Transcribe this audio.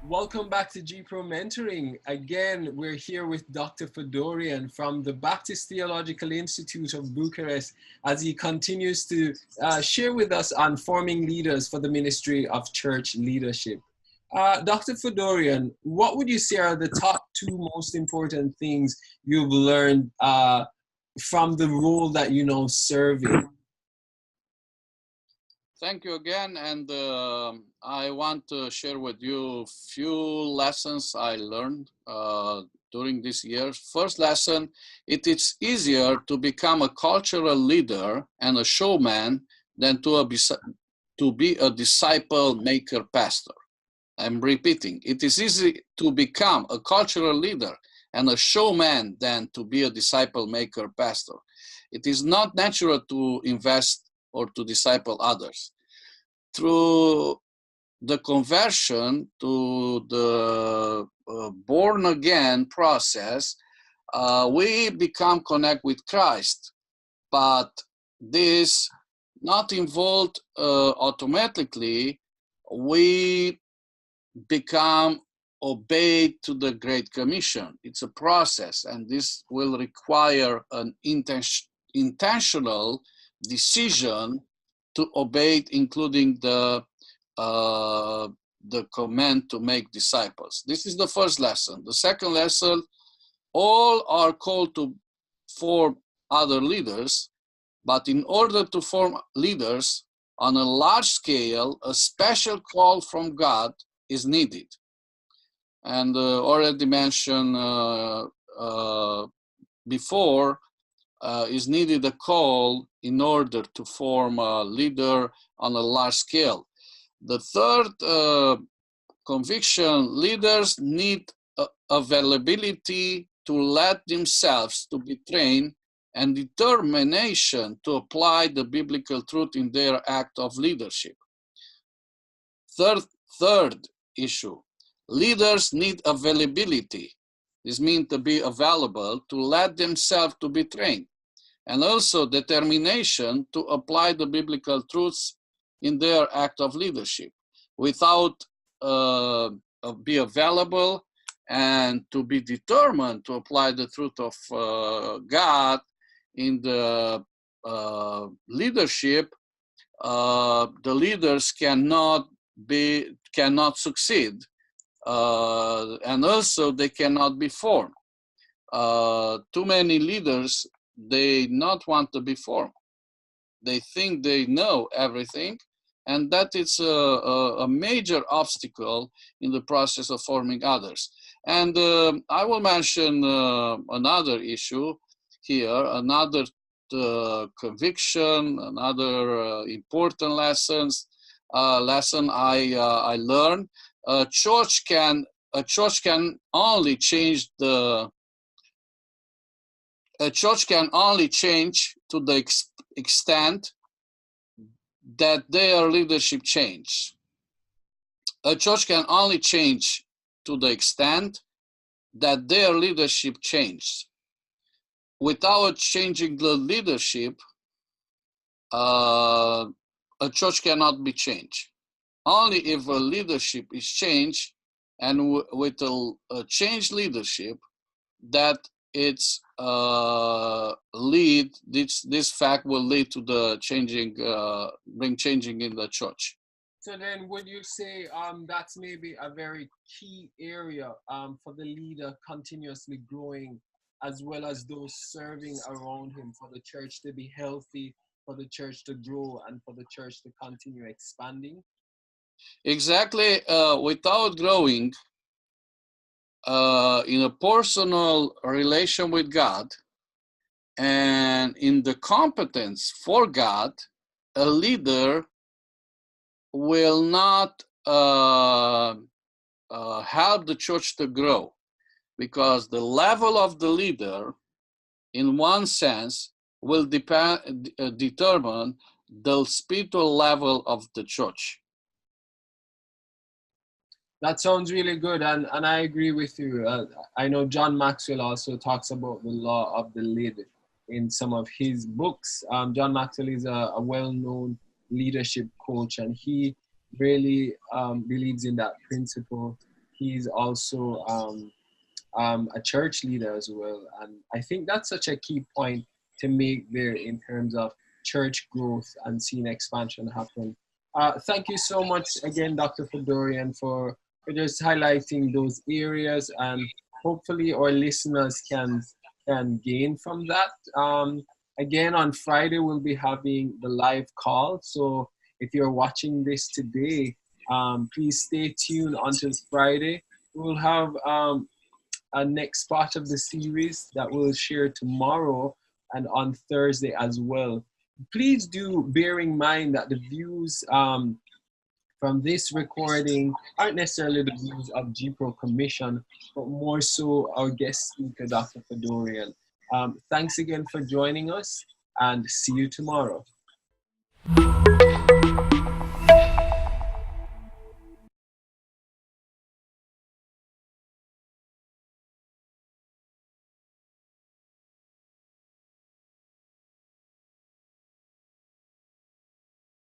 Welcome back to GPro Mentoring. Again, we're here with Dr. Fodorean from the Baptist Theological Institute of Bucharest as he continues to share with us on forming leaders for the ministry of church leadership. Dr. Fodorean, what would you say are the top two most important things you've learned from the role that you now serve in? Thank you again, and I want to share with you a few lessons I learned during this year. First lesson, it is easier to become a cultural leader and a showman than to be a disciple maker pastor. I'm repeating, it is easy to become a cultural leader and a showman than to be a disciple maker pastor. It is not natural to invest or to disciple others. Through the conversion to the born again process, we become connect with Christ, but this not involved automatically. We become obeyed to the Great Commission. It's a process, and this will require an intentional decision to obey it, including the command to make disciples. This is the first lesson. The second lesson, all are called to form other leaders, but in order to form leaders on a large scale, a special call from God is needed. And already mentioned before, is needed a call in order to form a leader on a large scale. The third conviction, leaders need availability to let themselves to be trained and determination to apply the biblical truth in their act of leadership. Third issue, leaders need availability. This means to be available, to let themselves to be trained, and also determination to apply the biblical truths in their act of leadership. Without be available and to be determined to apply the truth of God in the leadership, the leaders cannot succeed. And also they cannot be formed. Too many leaders, they not want to be formed. They think they know everything, and that is a major obstacle in the process of forming others. And I will mention another issue here, another conviction, another important lesson I learned. A church can only change to the extent that their leadership change. A church can only change to the extent that their leadership changes. Without changing the leadership, a church cannot be changed. Only if a leadership is changed, and with a changed leadership, that it's this fact will lead to the bring changing in the church. So then would you say that's maybe a very key area for the leader continuously growing, as well as those serving around him, for the church to be healthy, for the church to grow, and for the church to continue expanding? Exactly. Without growing in a personal relation with God and in the competence for God, a leader will not help the church to grow, because the level of the leader, in one sense, will determine the spiritual level of the church. That sounds really good, and I agree with you. I know John Maxwell also talks about the law of the lid in some of his books. John Maxwell is a well-known leadership coach, and he really believes in that principle. he's also a church leader as well. And I think that's such a key point to make there in terms of church growth and seeing expansion happen. Thank you so much again, Dr. Fodorean, for just highlighting those areas, and hopefully our listeners can gain from that. Again, on Friday, we'll be having the live call. So if you're watching this today, please stay tuned until Friday. We'll have a next part of the series that we'll share tomorrow and on Thursday as well. Please do bear in mind that the views from this recording aren't necessarily the views of GProCommission, but more so our guest speaker, Dr. Fodorean. Thanks again for joining us, and see you tomorrow.